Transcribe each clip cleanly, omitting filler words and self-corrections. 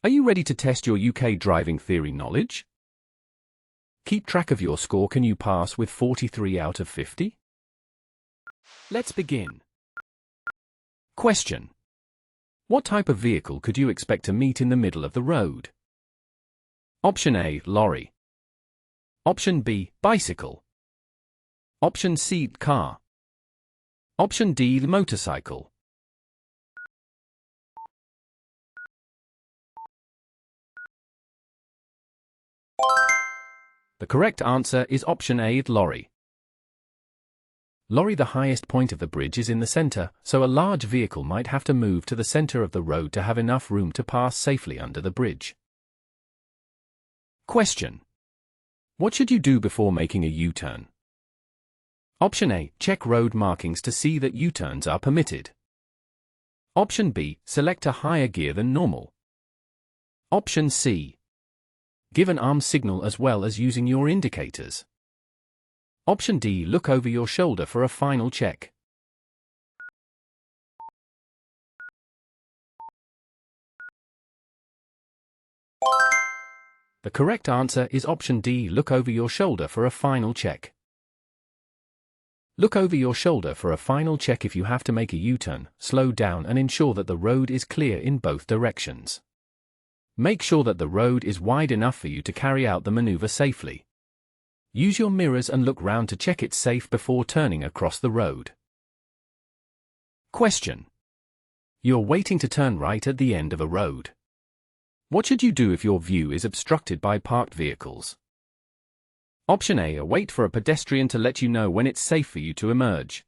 Are you ready to test your UK driving theory knowledge? Keep track of your score. Can you pass with 43 out of 50? Let's begin. Question. What type of vehicle could you expect to meet in the middle of the road? Option A, lorry. Option B, bicycle. Option C, car. Option D, motorcycle. The correct answer is option A, lorry. Lorry. The highest point of the bridge is in the center, so a large vehicle might have to move to the center of the road to have enough room to pass safely under the bridge. Question. What should you do before making a U-turn? Option A, check road markings to see that U-turns are permitted. Option B, select a higher gear than normal. Option C, give an arm signal as well as using your indicators. Option D, look over your shoulder for a final check. The correct answer is option D, look over your shoulder for a final check. Look over your shoulder for a final check. If you have to make a U-turn, slow down and ensure that the road is clear in both directions. Make sure that the road is wide enough for you to carry out the maneuver safely. Use your mirrors and look round to check it's safe before turning across the road. Question. You're waiting to turn right at the end of a road. What should you do if your view is obstructed by parked vehicles? Option A, wait for a pedestrian to let you know when it's safe for you to emerge.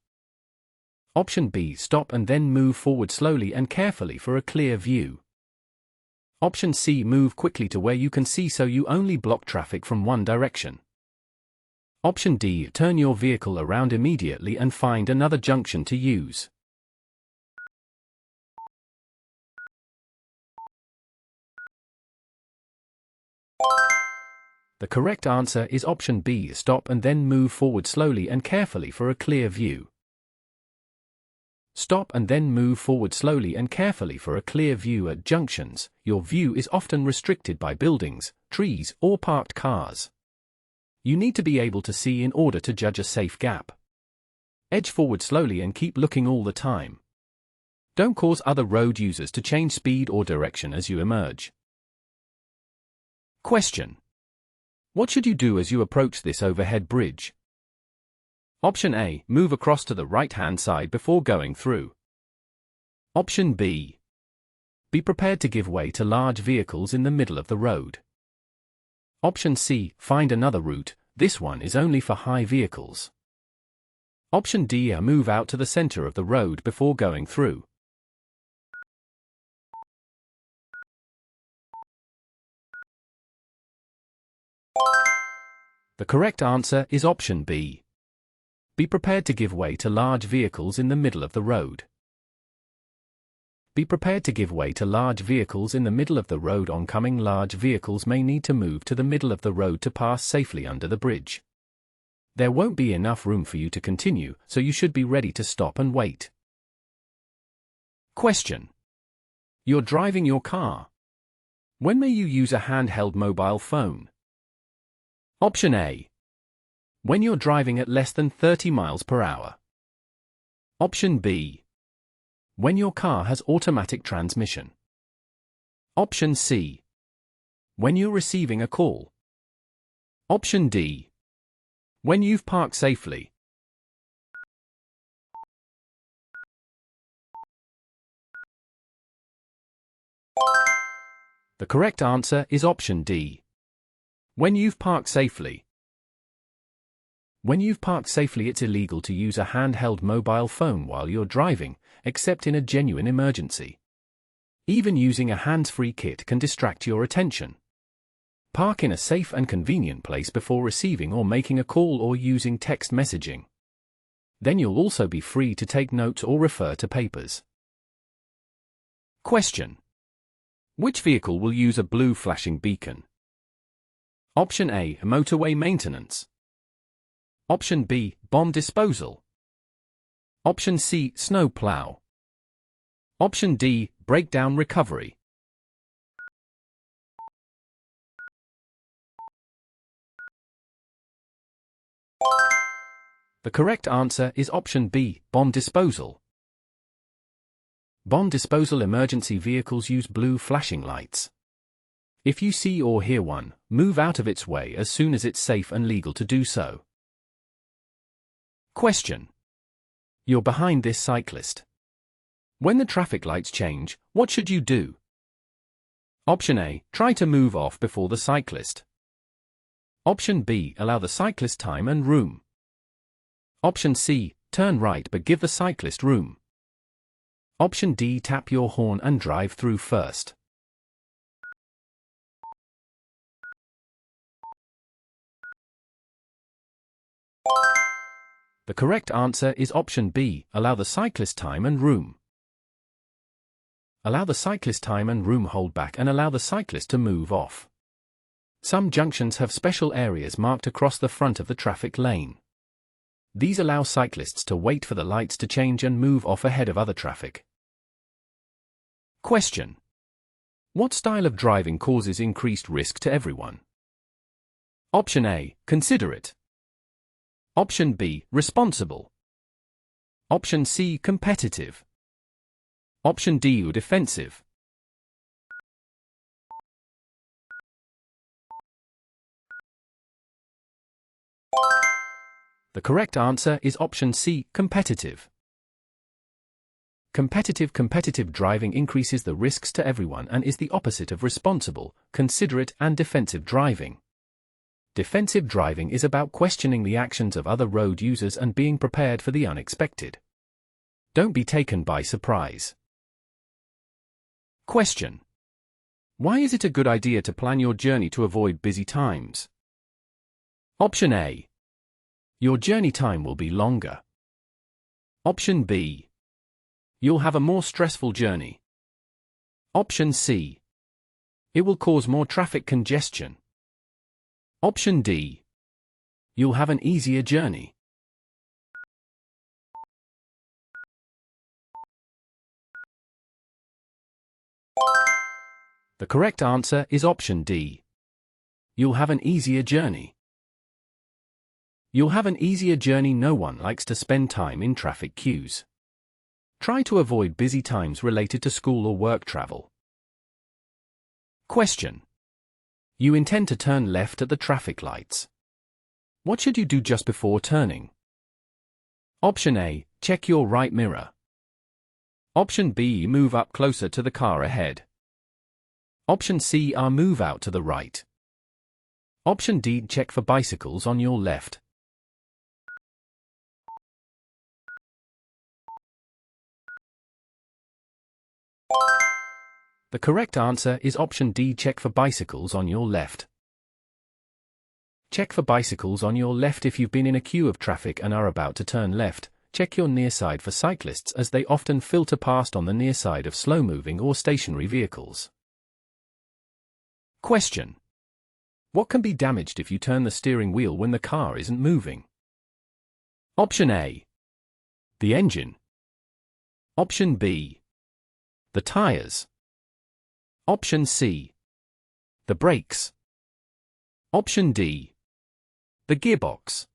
Option B, stop and then move forward slowly and carefully for a clear view. Option C, move quickly to where you can see so you only block traffic from one direction. Option D, turn your vehicle around immediately and find another junction to use. The correct answer is option B, stop and then move forward slowly and carefully for a clear view. Stop and then move forward slowly and carefully for a clear view. At junctions, your view is often restricted by buildings, trees, or parked cars. You need to be able to see in order to judge a safe gap. Edge forward slowly and keep looking all the time. Don't cause other road users to change speed or direction as you emerge. Question. What should you do as you approach this overhead bridge? Option A, move across to the right-hand side before going through. Option B, be prepared to give way to large vehicles in the middle of the road. Option C, find another route, this one is only for high vehicles. Option D, move out to the center of the road before going through. The correct answer is option B. Be prepared to give way to large vehicles in the middle of the road. Be prepared to give way to large vehicles in the middle of the road. Oncoming large vehicles may need to move to the middle of the road to pass safely under the bridge. There won't be enough room for you to continue, so you should be ready to stop and wait. Question. You're driving your car. When may you use a handheld mobile phone? Option A, when you're driving at less than 30 miles per hour. Option B, when your car has automatic transmission. Option C, when you're receiving a call. Option D, when you've parked safely. The correct answer is option D. When you've parked safely. When you've parked safely, it's illegal to use a handheld mobile phone while you're driving, except in a genuine emergency. Even using a hands-free kit can distract your attention. Park in a safe and convenient place before receiving or making a call or using text messaging. Then you'll also be free to take notes or refer to papers. Question. Which vehicle will use a blue flashing beacon? Option A, motorway maintenance. Option B, bomb disposal. Option C, snow plow. Option D, breakdown recovery. The correct answer is option B, bomb disposal. Bomb disposal emergency vehicles use blue flashing lights. If you see or hear one, move out of its way as soon as it's safe and legal to do so. Question. You're behind this cyclist. When the traffic lights change, what should you do? Option A, try to move off before the cyclist. Option B, allow the cyclist time and room. Option C, turn right but give the cyclist room. Option D, tap your horn and drive through first. The correct answer is option B, allow the cyclist time and room. Allow the cyclist time and room, hold back and allow the cyclist to move off. Some junctions have special areas marked across the front of the traffic lane. These allow cyclists to wait for the lights to change and move off ahead of other traffic. Question. What style of driving causes increased risk to everyone? Option A, considerate. Option B, responsible. Option C, competitive. Option D, defensive. The correct answer is option C, competitive. Competitive driving increases the risks to everyone and is the opposite of responsible, considerate and defensive driving. Defensive driving is about questioning the actions of other road users and being prepared for the unexpected. Don't be taken by surprise. Question. Why is it a good idea to plan your journey to avoid busy times? Option A. Your journey time will be longer. Option B. You'll have a more stressful journey. Option C. It will cause more traffic congestion. Option D. You'll have an easier journey. The correct answer is option D. You'll have an easier journey. You'll have an easier journey. No one likes to spend time in traffic queues. Try to avoid busy times related to school or work travel. Question. You intend to turn left at the traffic lights. What should you do just before turning? Option A, check your right mirror. Option B, move up closer to the car ahead. Option C, move out to the right. Option D, check for bicycles on your left. The correct answer is option D, check for bicycles on your left. Check for bicycles on your left. If you've been in a queue of traffic and are about to turn left, check your near side for cyclists as they often filter past on the near side of slow-moving or stationary vehicles. Question. What can be damaged if you turn the steering wheel when the car isn't moving? Option A. The engine. Option B. The tires. Option C. The brakes. Option D. The gearbox.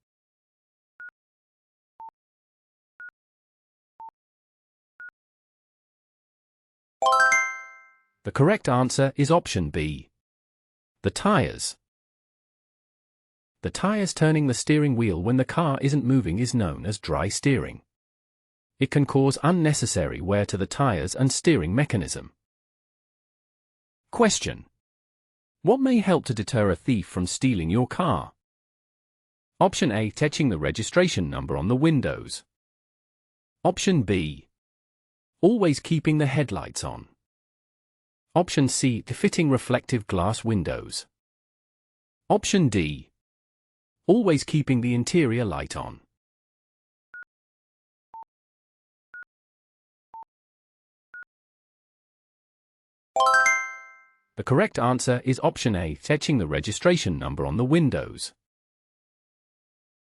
The correct answer is option B. The tires. The tires turning the steering wheel when the car isn't moving is known as dry steering. It can cause unnecessary wear to the tires and steering mechanism. Question. What may help to deter a thief from stealing your car? Option A, etching the registration number on the windows. Option B. Always keeping the headlights on. Option C, fitting reflective glass windows. Option D. Always keeping the interior light on. The correct answer is option A, etching the registration number on the windows.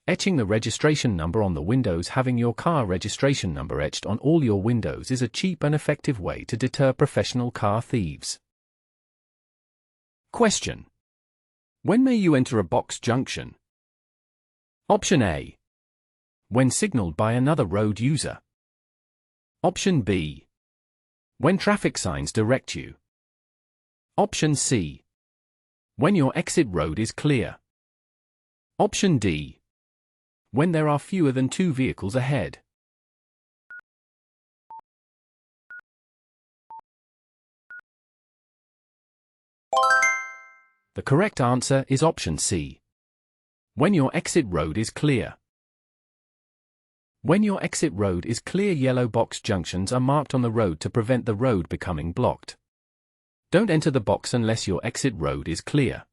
Etching the registration number on the windows. Having your car registration number etched on all your windows is a cheap and effective way to deter professional car thieves. Question. When may you enter a box junction? Option A. When signaled by another road user. Option B. When traffic signs direct you. Option C. When your exit road is clear. Option D. When there are fewer than 2 vehicles ahead. The correct answer is option C. When your exit road is clear. When your exit road is clear, yellow box junctions are marked on the road to prevent the road becoming blocked. Don't enter the box unless your exit road is clear.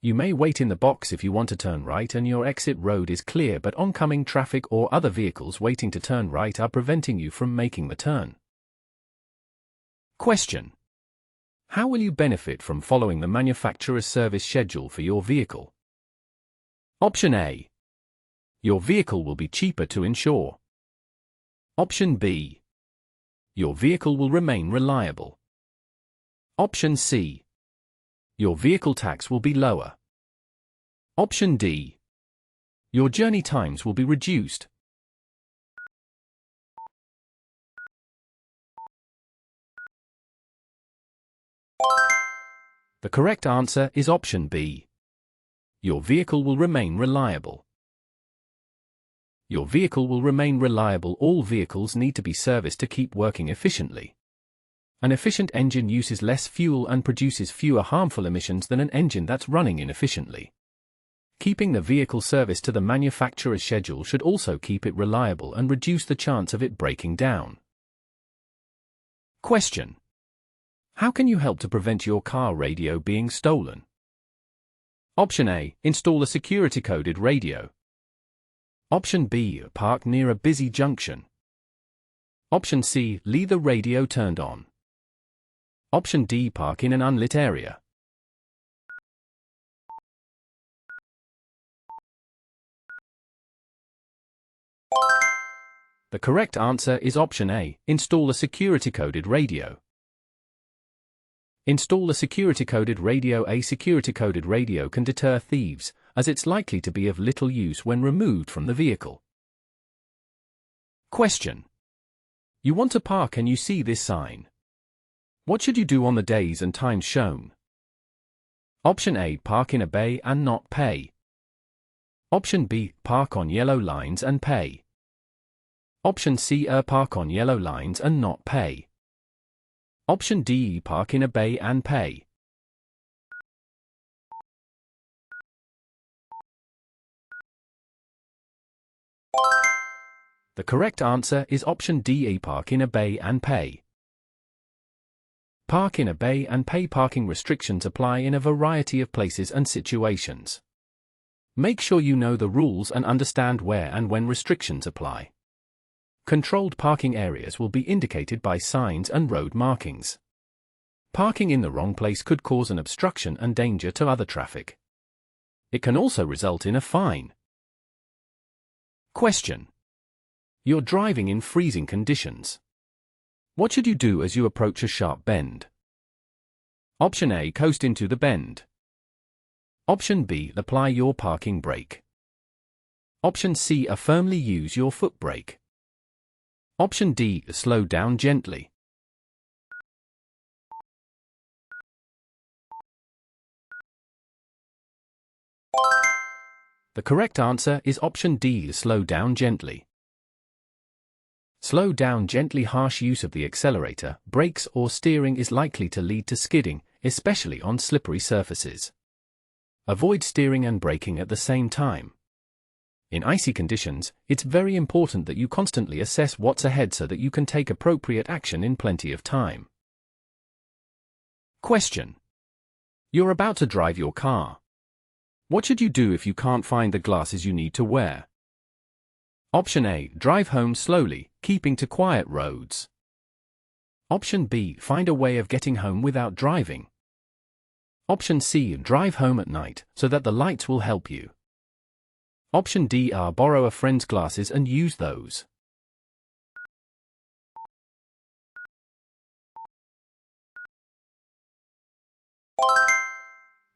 You may wait in the box if you want to turn right and your exit road is clear, but oncoming traffic or other vehicles waiting to turn right are preventing you from making the turn. Question: how will you benefit from following the manufacturer's service schedule for your vehicle? Option A. Your vehicle will be cheaper to insure. Option B. Your vehicle will remain reliable. Option C. Your vehicle tax will be lower. Option D. Your journey times will be reduced. The correct answer is option B. Your vehicle will remain reliable. Your vehicle will remain reliable. All vehicles need to be serviced to keep working efficiently. An efficient engine uses less fuel and produces fewer harmful emissions than an engine that's running inefficiently. Keeping the vehicle serviced to the manufacturer's schedule should also keep it reliable and reduce the chance of it breaking down. Question: how can you help to prevent your car radio being stolen? Option A. Install a security-coded radio. Option B. Park near a busy junction. Option C. Leave the radio turned on. Option D. Park in an unlit area. The correct answer is option A. Install a security-coded radio. Install a security-coded radio. A security-coded radio can deter thieves, as it's likely to be of little use when removed from the vehicle. Question: you want to park and you see this sign. What should you do on the days and times shown? Option A. Park in a bay and not pay. Option B. Park on yellow lines and pay. Option C. Park on yellow lines and not pay. Option D. Park in a bay and pay. The correct answer is option D. Park in a bay and pay. Park in a bay and pay. Parking restrictions apply in a variety of places and situations. Make sure you know the rules and understand where and when restrictions apply. Controlled parking areas will be indicated by signs and road markings. Parking in the wrong place could cause an obstruction and danger to other traffic. It can also result in a fine. Question: you're driving in freezing conditions. What should you do as you approach a sharp bend? Option A. Coast into the bend. Option B. Apply your parking brake. Option C. Firmly use your foot brake. Option D. Slow down gently. The correct answer is option D. Slow down gently. Slow down gently. Harsh use of the accelerator, brakes or steering is likely to lead to skidding, especially on slippery surfaces. Avoid steering and braking at the same time. In icy conditions, it's very important that you constantly assess what's ahead so that you can take appropriate action in plenty of time. Question: you're about to drive your car. What should you do if you can't find the glasses you need to wear? Option A. Drive home slowly, keeping to quiet roads. Option B. Find a way of getting home without driving. Option C. Drive home at night, so that the lights will help you. Option D. Borrow a friend's glasses and use those.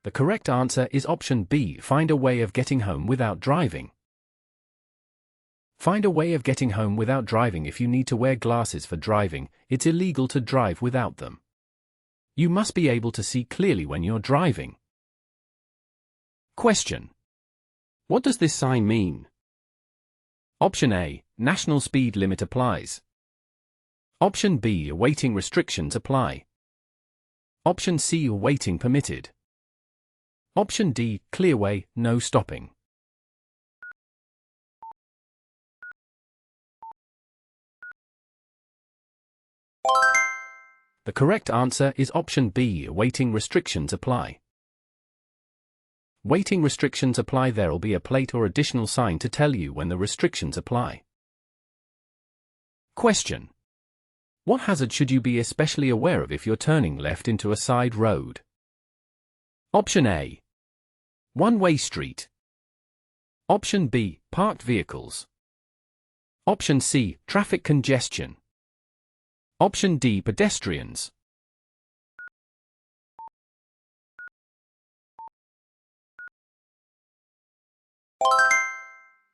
The correct answer is option B. Find a way of getting home without driving. Find a way of getting home without driving. If you need to wear glasses for driving, it's illegal to drive without them. You must be able to see clearly when you're driving. Question: what does this sign mean? Option A, national speed limit applies. Option B, awaiting restrictions apply. Option C, awaiting permitted. Option D, clearway, no stopping. The correct answer is option B, awaiting restrictions apply. Waiting restrictions apply. There'll be a plate or additional sign to tell you when the restrictions apply. Question: what hazard should you be especially aware of if you're turning left into a side road? Option A, one-way street. Option B, parked vehicles. Option C, traffic congestion. Option D, pedestrians.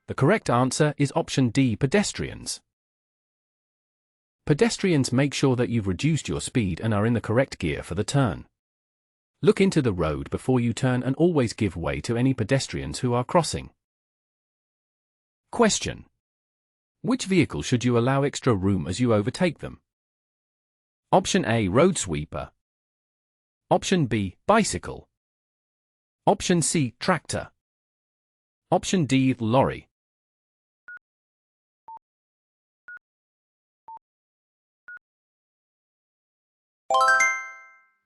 The correct answer is option D, pedestrians. Pedestrians make sure that you've reduced your speed and are in the correct gear for the turn. Look into the road before you turn and always give way to any pedestrians who are crossing. Question: which vehicle should you allow extra room as you overtake them? Option A, road sweeper. Option B, bicycle. Option C, tractor. Option D, lorry.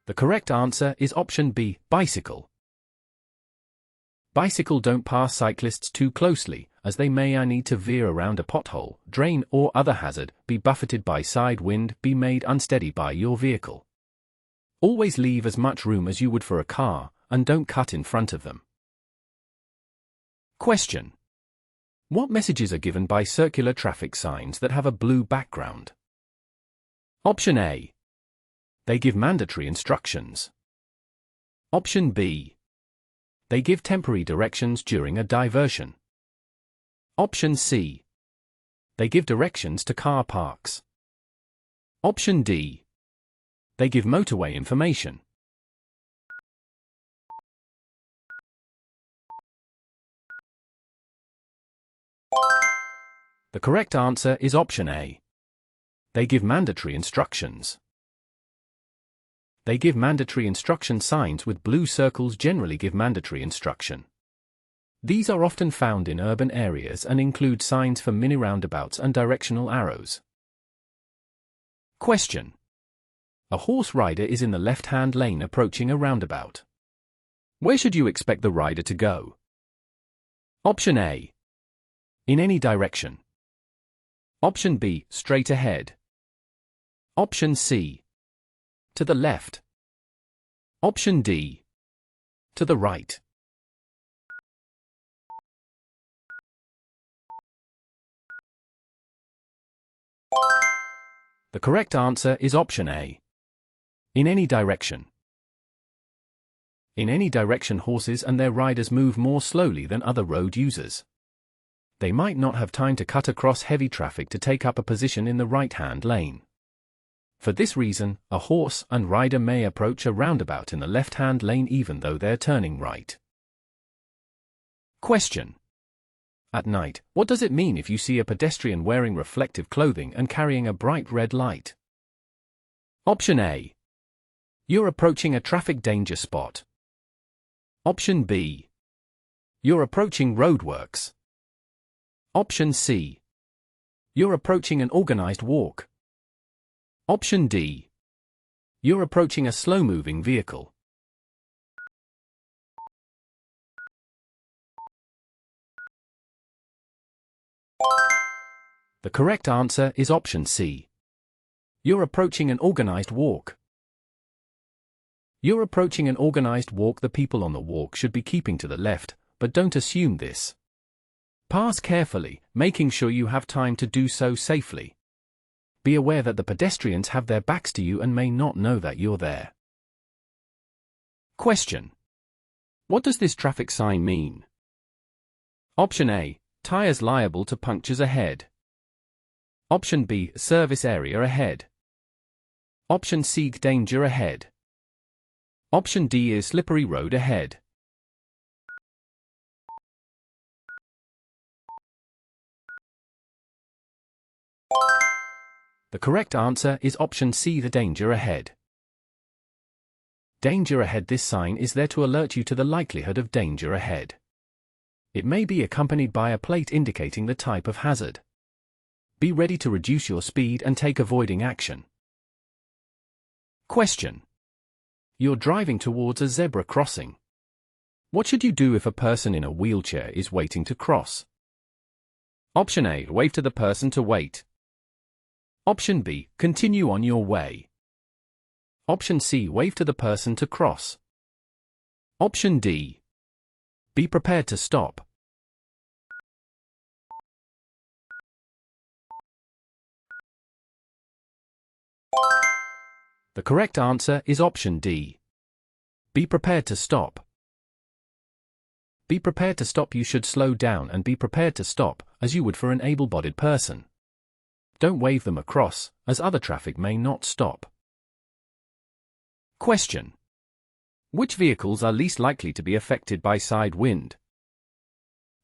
The correct answer is option B, bicycle. Bicycle don't pass cyclists too closely, as they may need to veer around a pothole, drain or other hazard, be buffeted by side wind, be made unsteady by your vehicle. Always leave as much room as you would for a car, and don't cut in front of them. Question: what messages are given by circular traffic signs that have a blue background? Option A, they give mandatory instructions. Option B, they give temporary directions during a diversion. Option C, they give directions to car parks. Option D, they give motorway information. The correct answer is option A. They give mandatory instructions. They give mandatory instruction. Signs with blue circles generally give mandatory instruction. These are often found in urban areas and include signs for mini roundabouts and directional arrows. Question: a horse rider is in the left-hand lane approaching a roundabout. Where should you expect the rider to go? Option A, in any direction. Option B, straight ahead. Option C, to the left. Option D, to the right. The correct answer is option A, in any direction. In any direction, horses and their riders move more slowly than other road users. They might not have time to cut across heavy traffic to take up a position in the right-hand lane. For this reason, a horse and rider may approach a roundabout in the left-hand lane even though they're turning right. Question: at night, what does it mean if you see a pedestrian wearing reflective clothing and carrying a bright red light? Option A, you're approaching a traffic danger spot. Option B, you're approaching roadworks. Option C, you're approaching an organized walk. Option D, you're approaching a slow-moving vehicle. The correct answer is option C. You're approaching an organized walk. You're approaching an organized walk. The people on the walk should be keeping to the left, but don't assume this. Pass carefully, making sure you have time to do so safely. Be aware that the pedestrians have their backs to you and may not know that you're there. Question: what does this traffic sign mean? Option A, tires liable to punctures ahead. Option B, service area ahead. Option C, danger ahead. Option D is slippery road ahead. The correct answer is option C, the danger ahead. Danger ahead. This sign is there to alert you to the likelihood of danger ahead. It may be accompanied by a plate indicating the type of hazard. Be ready to reduce your speed and take avoiding action. Question. You're driving towards a zebra crossing. What should you do if a person in a wheelchair is waiting to cross? Option A, wave to the person to wait. Option B, continue on your way. Option C, wave to the person to cross. Option D, be prepared to stop. The correct answer is option D. Be prepared to stop. Be prepared to stop. You should slow down and be prepared to stop, as you would for an able-bodied person. Don't wave them across, as other traffic may not stop. Question. Which vehicles are least likely to be affected by side wind?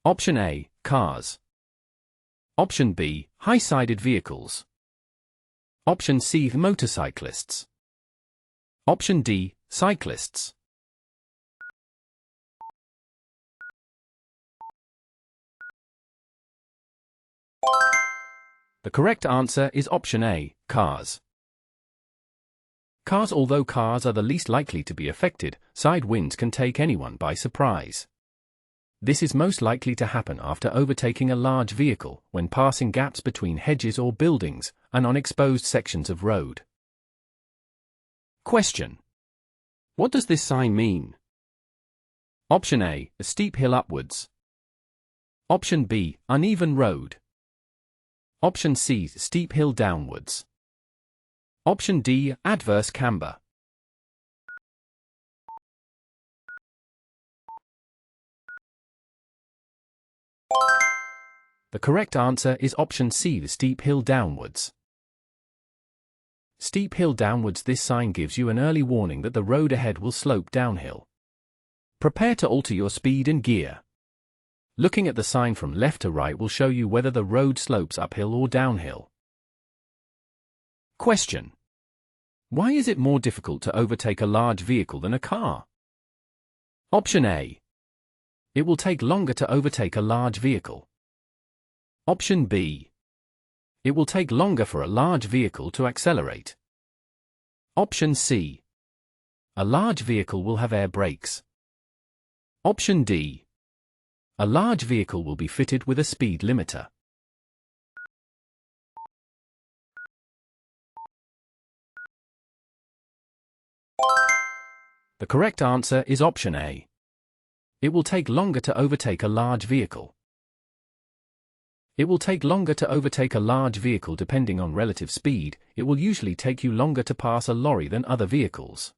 Option A, cars. Option B, high-sided vehicles. Option C, motorcyclists. Option D, cyclists. The correct answer is option A, cars. Cars. Although cars are the least likely to be affected, side winds can take anyone by surprise. This is most likely to happen after overtaking a large vehicle, when passing gaps between hedges or buildings, and on exposed sections of road. Question. What does this sign mean? Option A, a steep hill upwards. Option B, uneven road. Option C, steep hill downwards. Option D, adverse camber. The correct answer is option C, the steep hill downwards. Steep hill downwards. This sign gives you an early warning that the road ahead will slope downhill. Prepare to alter your speed and gear. Looking at the sign from left to right will show you whether the road slopes uphill or downhill. Question. Why is it more difficult to overtake a large vehicle than a car? Option A. It will take longer to overtake a large vehicle. Option B. It will take longer for a large vehicle to accelerate. Option C. A large vehicle will have air brakes. Option D. A large vehicle will be fitted with a speed limiter. The correct answer is option A. It will take longer to overtake a large vehicle. It will take longer to overtake a large vehicle depending on relative speed. It will usually take you longer to pass a lorry than other vehicles.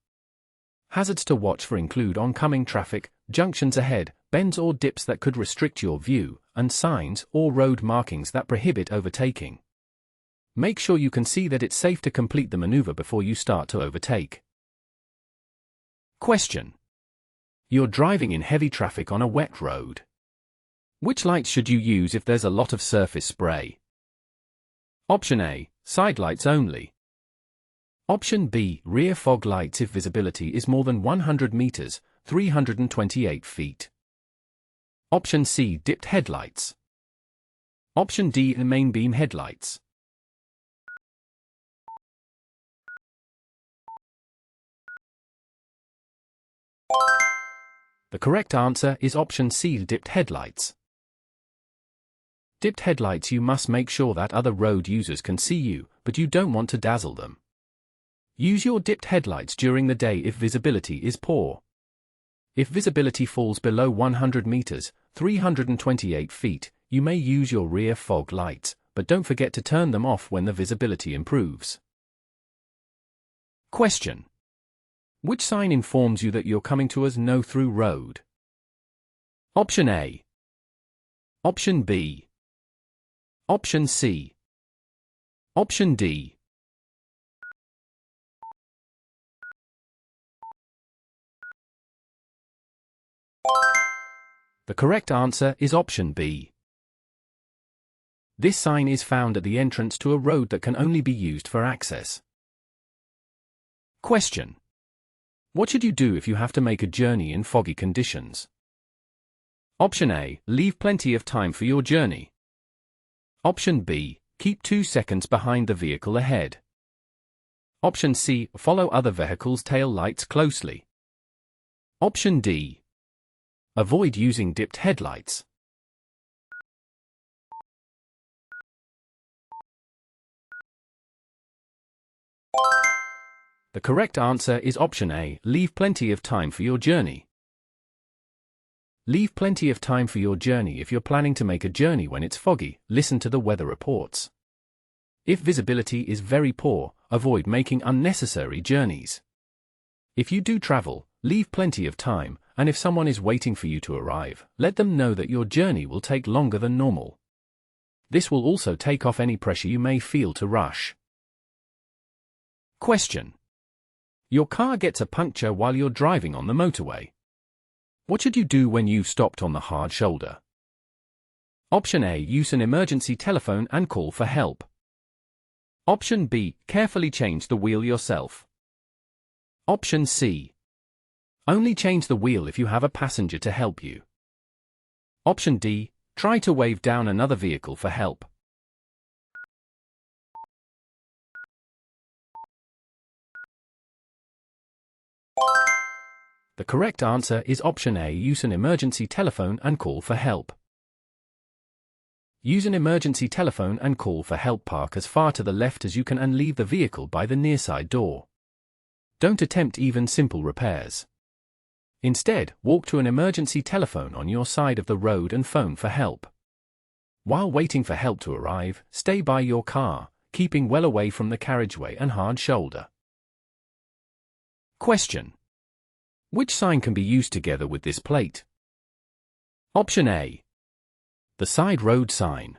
Hazards to watch for include oncoming traffic, junctions ahead, bends or dips that could restrict your view, and signs or road markings that prohibit overtaking. Make sure you can see that it's safe to complete the maneuver before you start to overtake. Question. You're driving in heavy traffic on a wet road. Which lights should you use if there's a lot of surface spray? Option A, side lights only. Option B, rear fog lights if visibility is more than 100 meters, 328 feet. Option C, dipped headlights. Option D, main beam headlights. The correct answer is option C, dipped headlights. Dipped headlights. You must make sure that other road users can see you, but you don't want to dazzle them. Use your dipped headlights during the day if visibility is poor. If visibility falls below 100 meters, 328 feet, you may use your rear fog lights, but don't forget to turn them off when the visibility improves. Question. Which sign informs you that you're coming to a no-through road? Option A. Option B. Option C. Option D. The correct answer is option B. This sign is found at the entrance to a road that can only be used for access. Question. What should you do if you have to make a journey in foggy conditions? Option A. Leave plenty of time for your journey. Option B. Keep 2 seconds behind the vehicle ahead. Option C. Follow other vehicles' tail lights closely. Option D. Avoid using dipped headlights. The correct answer is option A. Leave plenty of time for your journey. Leave plenty of time for your journey. If you're planning to make a journey when it's foggy, listen to the weather reports. If visibility is very poor, avoid making unnecessary journeys. If you do travel, leave plenty of time, and if someone is waiting for you to arrive, let them know that your journey will take longer than normal. This will also take off any pressure you may feel to rush. Question. Your car gets a puncture while you're driving on the motorway. What should you do when you've stopped on the hard shoulder? Option A. Use an emergency telephone and call for help. Option B. Carefully change the wheel yourself. Option C. Only change the wheel if you have a passenger to help you. Option D. Try to wave down another vehicle for help. The correct answer is option A. Use an emergency telephone and call for help. Use an emergency telephone and call for help. Park as far to the left as you can and leave the vehicle by the near side door. Don't attempt even simple repairs. Instead, walk to an emergency telephone on your side of the road and phone for help. While waiting for help to arrive, stay by your car, keeping well away from the carriageway and hard shoulder. Question. Which sign can be used together with this plate? Option A. The side road sign.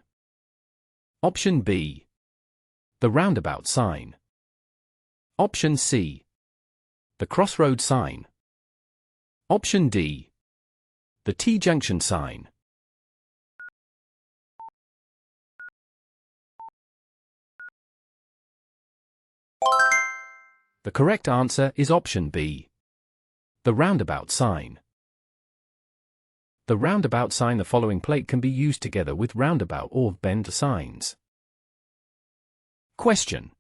Option B. The roundabout sign. Option C. The crossroad sign. Option D. The T-junction sign. The correct answer is option B. The roundabout sign. The roundabout sign. The following plate can be used together with roundabout or bend signs. Question.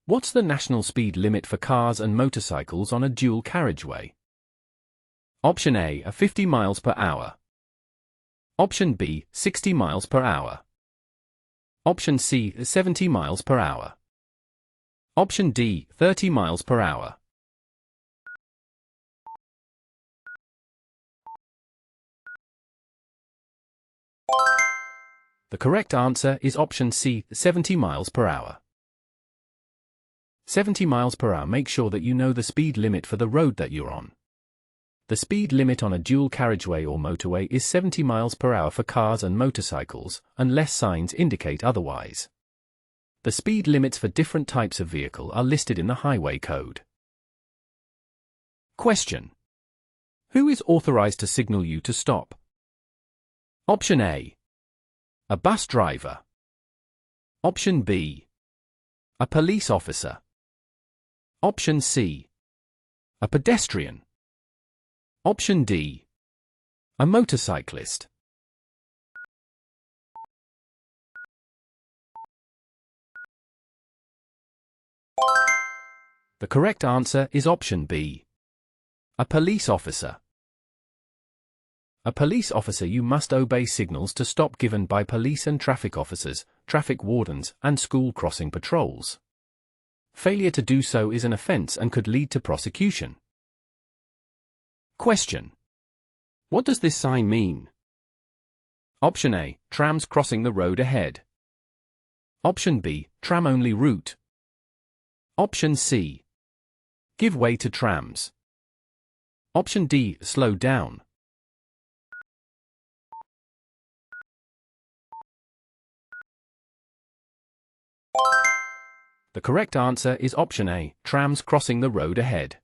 What's the national speed limit for cars and motorcycles on a dual carriageway? Option A. 50 miles per hour. Option B. 60 miles per hour. Option C. 70 miles per hour. Option D. 30 miles per hour. The correct answer is option C, 70 miles per hour. 70 miles per hour. Make sure that you know the speed limit for the road that you're on. The speed limit on a dual carriageway or motorway is 70 miles per hour for cars and motorcycles, unless signs indicate otherwise. The speed limits for different types of vehicle are listed in the Highway Code. Question. Who is authorized to signal you to stop? Option A. A bus driver. Option B. A police officer. Option C. A pedestrian. Option D. A motorcyclist. The correct answer is option B. A police officer. A police officer. You must obey signals to stop given by police and traffic officers, traffic wardens, and school crossing patrols. Failure to do so is an offense and could lead to prosecution. Question. What does this sign mean? Option A. Trams crossing the road ahead. Option B. Tram-only route. Option C. Give way to trams. Option D. Slow down. The correct answer is option A, trams crossing the road ahead.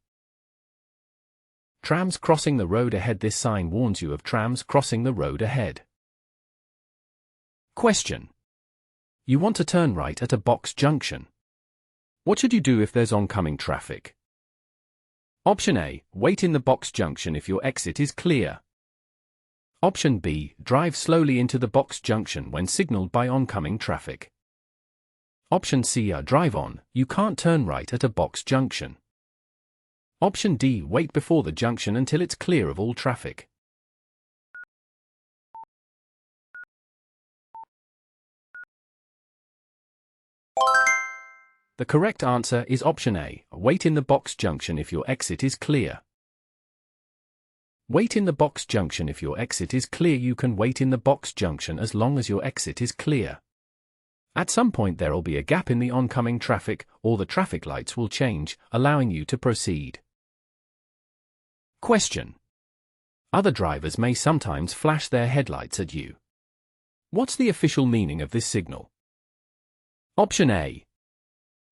Trams crossing the road ahead. This sign warns you of trams crossing the road ahead. Question. You want to turn right at a box junction. What should you do if there's oncoming traffic? Option A, wait in the box junction if your exit is clear. Option B, drive slowly into the box junction when signaled by oncoming traffic. Option C, drive on, you can't turn right at a box junction. Option D, wait before the junction until it's clear of all traffic. The correct answer is option A, wait in the box junction if your exit is clear. Wait in the box junction if your exit is clear. You can wait in the box junction as long as your exit is clear. At some point there'll be a gap in the oncoming traffic, or the traffic lights will change, allowing you to proceed. Question. Other drivers may sometimes flash their headlights at you. What's the official meaning of this signal? Option A.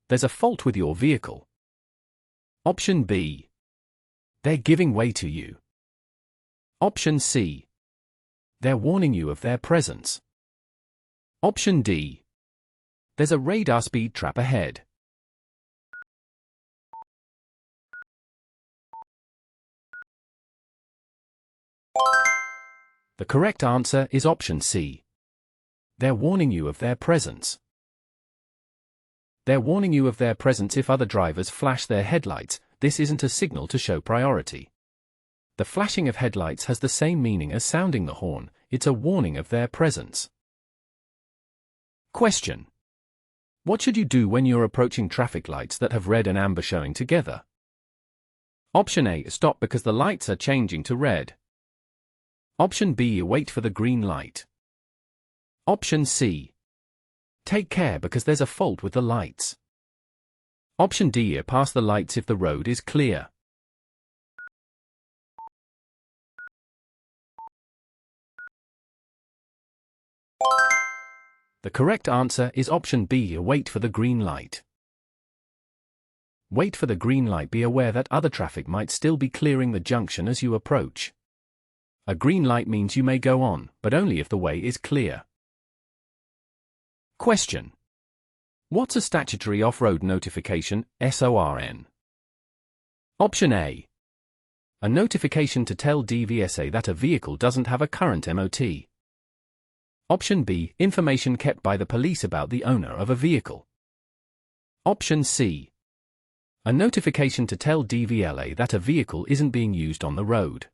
There's a fault with your vehicle. Option B. They're giving way to you. Option C. They're warning you of their presence. Option D. There's a radar speed trap ahead. The correct answer is option C. They're warning you of their presence. They're warning you of their presence. If other drivers flash their headlights, this isn't a signal to show priority. The flashing of headlights has the same meaning as sounding the horn, it's a warning of their presence. Question. What should you do when you're approaching traffic lights that have red and amber showing together? Option A, stop because the lights are changing to red. Option B, wait for the green light. Option C, take care because there's a fault with the lights. Option D, pass the lights if the road is clear. The correct answer is option B, wait for the green light. Wait for the green light. Be aware that other traffic might still be clearing the junction as you approach. A green light means you may go on, but only if the way is clear. Question. What's a statutory off-road notification, SORN? Option A. A notification to tell DVSA that a vehicle doesn't have a current MOT. Option B, information kept by the police about the owner of a vehicle. Option C, a notification to tell DVLA that a vehicle isn't being used on the road.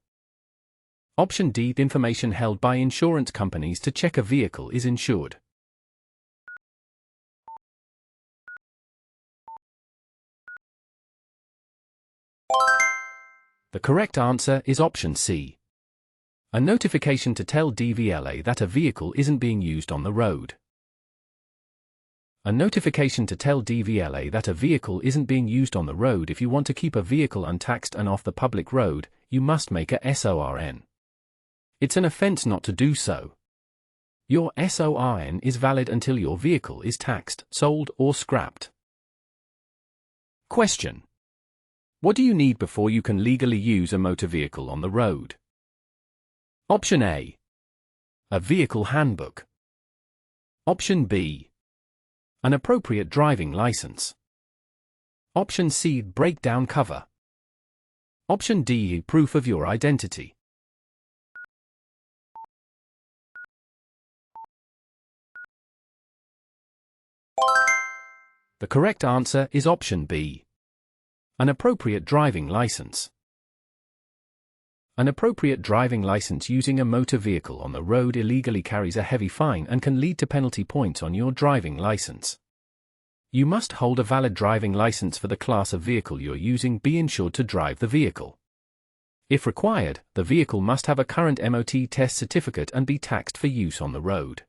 Option D, information held by insurance companies to check a vehicle is insured. The correct answer is option C. A notification to tell DVLA that a vehicle isn't being used on the road. A notification to tell DVLA that a vehicle isn't being used on the road. If you want to keep a vehicle untaxed and off the public road, you must make a SORN. It's an offense not to do so. Your SORN is valid until your vehicle is taxed, sold, or scrapped. Question. What do you need before you can legally use a motor vehicle on the road? Option A. A vehicle handbook. Option B. An appropriate driving license. Option C. Breakdown cover. Option D. Proof of your identity. The correct answer is option B. An appropriate driving license. An appropriate driving license using a motor vehicle on the road illegally carries a heavy fine and can lead to penalty points on your driving license. You must hold a valid driving license for the class of vehicle you're using. Be insured to drive the vehicle. If required, the vehicle must have a current MOT test certificate and be taxed for use on the road.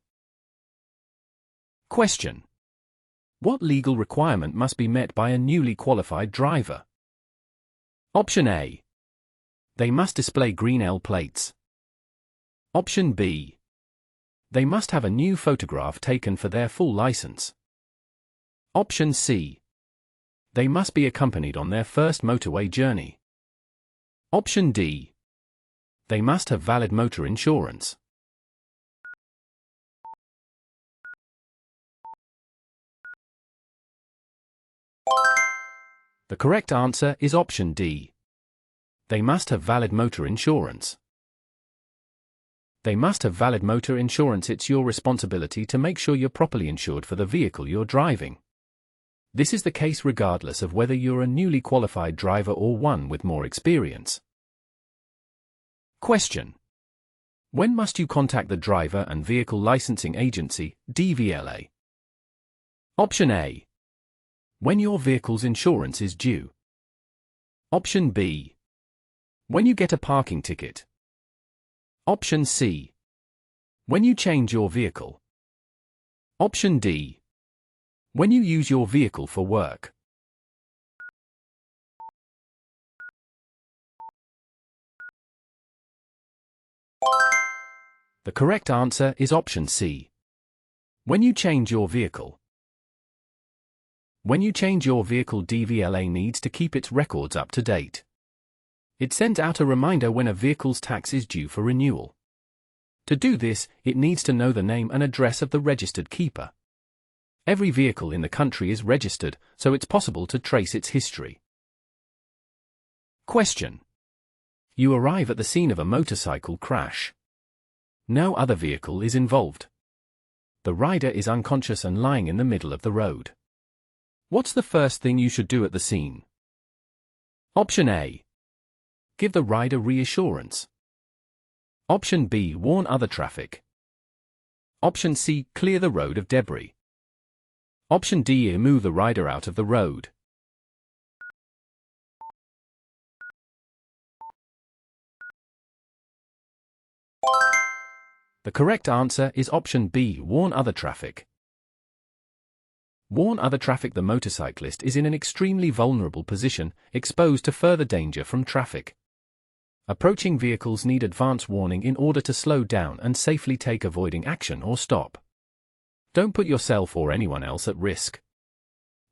Question. What legal requirement must be met by a newly qualified driver? Option A. They must display green L plates. Option B. They must have a new photograph taken for their full license. Option C. They must be accompanied on their first motorway journey. Option D. They must have valid motor insurance. The correct answer is option D. They must have valid motor insurance. They must have valid motor insurance. It's your responsibility to make sure you're properly insured for the vehicle you're driving. This is the case regardless of whether you're a newly qualified driver or one with more experience. Question. When must you contact the Driver and Vehicle Licensing Agency, DVSA? Option A. When your vehicle's insurance is due. Option B. When you get a parking ticket. Option C. When you change your vehicle. Option D. When you use your vehicle for work. The correct answer is option C. When you change your vehicle. When you change your vehicle, DVSA needs to keep its records up to date. It sends out a reminder when a vehicle's tax is due for renewal. To do this, it needs to know the name and address of the registered keeper. Every vehicle in the country is registered, so it's possible to trace its history. Question. You arrive at the scene of a motorcycle crash. No other vehicle is involved. The rider is unconscious and lying in the middle of the road. What's the first thing you should do at the scene? Option A. Give the rider reassurance. Option B. Warn other traffic. Option C. Clear the road of debris. Option D. Move the rider out of the road. The correct answer is option B. Warn other traffic. Warn other traffic. The motorcyclist is in an extremely vulnerable position, exposed to further danger from traffic. Approaching vehicles need advance warning in order to slow down and safely take avoiding action or stop. Don't put yourself or anyone else at risk.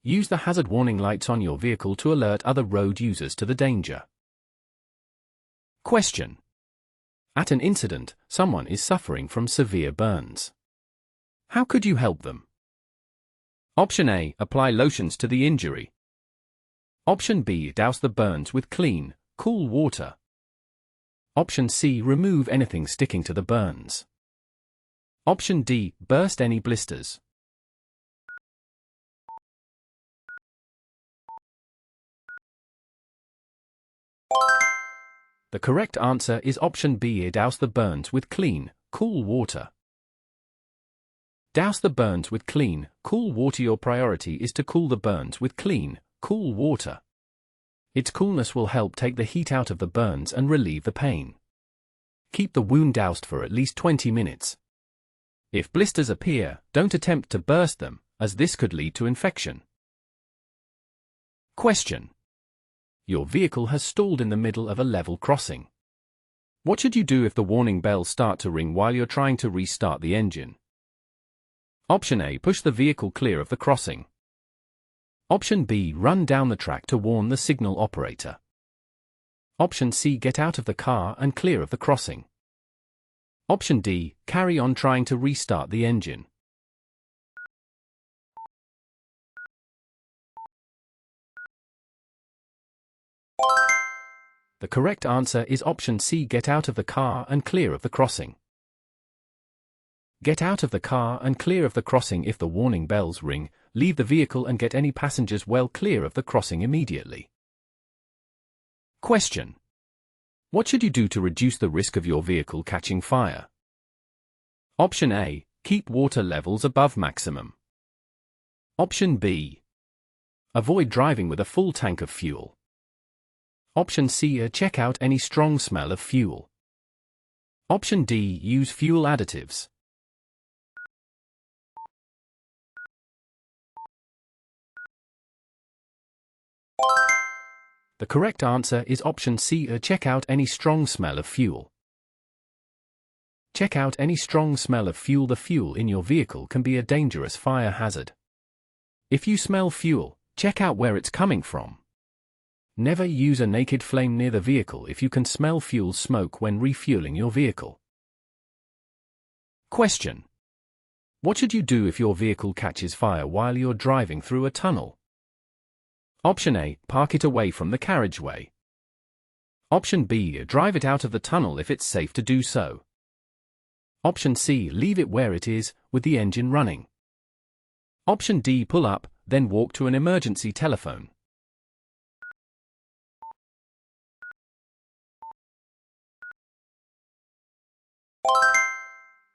Use the hazard warning lights on your vehicle to alert other road users to the danger. Question. At an incident, someone is suffering from severe burns. How could you help them? Option A. Apply lotions to the injury. Option B. Douse the burns with clean, cool water. Option C. Remove anything sticking to the burns. Option D. Burst any blisters. The correct answer is option B. Douse the burns with clean, cool water. Douse the burns with clean, cool water. Your priority is to cool the burns with clean, cool water. Its coolness will help take the heat out of the burns and relieve the pain. Keep the wound doused for at least 20 minutes. If blisters appear, don't attempt to burst them, as this could lead to infection. Question. Your vehicle has stalled in the middle of a level crossing. What should you do if the warning bells start to ring while you're trying to restart the engine? Option A. Push the vehicle clear of the crossing. Option B. Run down the track to warn the signal operator. Option C. Get out of the car and clear of the crossing. Option D. Carry on trying to restart the engine. The correct answer is option C. Get out of the car and clear of the crossing. Get out of the car and clear of the crossing. If the warning bells ring, leave the vehicle and get any passengers well clear of the crossing immediately. Question. What should you do to reduce the risk of your vehicle catching fire? Option A. Keep water levels above maximum. Option B. Avoid driving with a full tank of fuel. Option C. Check out any strong smell of fuel. Option D. Use fuel additives. The correct answer is option C. Check out any strong smell of fuel. Check out any strong smell of fuel. The fuel in your vehicle can be a dangerous fire hazard. If you smell fuel, Check out where it's coming from. Never use a naked flame near the vehicle if you can smell fuel smoke when refueling your vehicle. Question: what should you do if your vehicle catches fire while you're driving through a tunnel? Option A, park it away from the carriageway. Option B, drive it out of the tunnel if it's safe to do so. Option C, leave it where it is, with the engine running. Option D, pull up, then walk to an emergency telephone.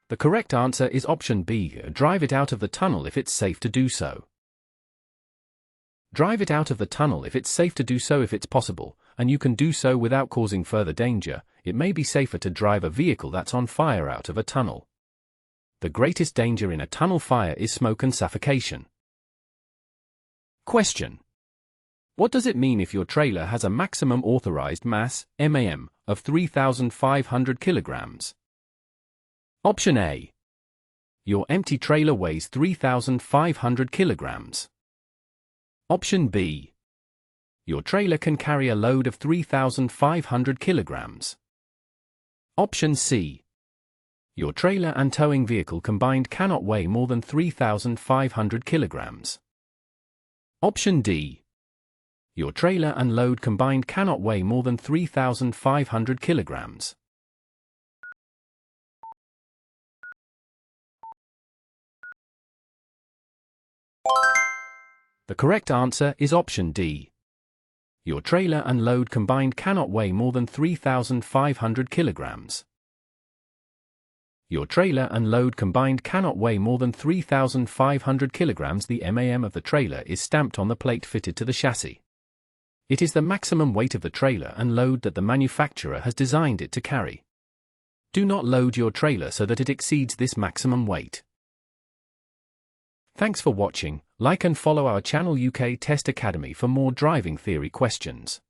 The correct answer is option B, drive it out of the tunnel if it's safe to do so. Drive it out of the tunnel if it's safe to do so if it's possible, and you can do so without causing further danger. It may be safer to drive a vehicle that's on fire out of a tunnel. The greatest danger in a tunnel fire is smoke and suffocation. Question: what does it mean if your trailer has a maximum authorized mass, MAM, of 3,500 kilograms? Option A. Your empty trailer weighs 3,500 kilograms. Option B. Your trailer can carry a load of 3,500 kilograms. Option C. Your trailer and towing vehicle combined cannot weigh more than 3,500 kilograms. Option D. Your trailer and load combined cannot weigh more than 3,500 kilograms. The correct answer is option D. Your trailer and load combined cannot weigh more than 3,500 kilograms. Your trailer and load combined cannot weigh more than 3,500 kilograms. The MAM of the trailer is stamped on the plate fitted to the chassis. It is the maximum weight of the trailer and load that the manufacturer has designed it to carry. Do not load your trailer so that it exceeds this maximum weight. Thanks for watching. Like and follow our channel UK Test Academy for more driving theory questions.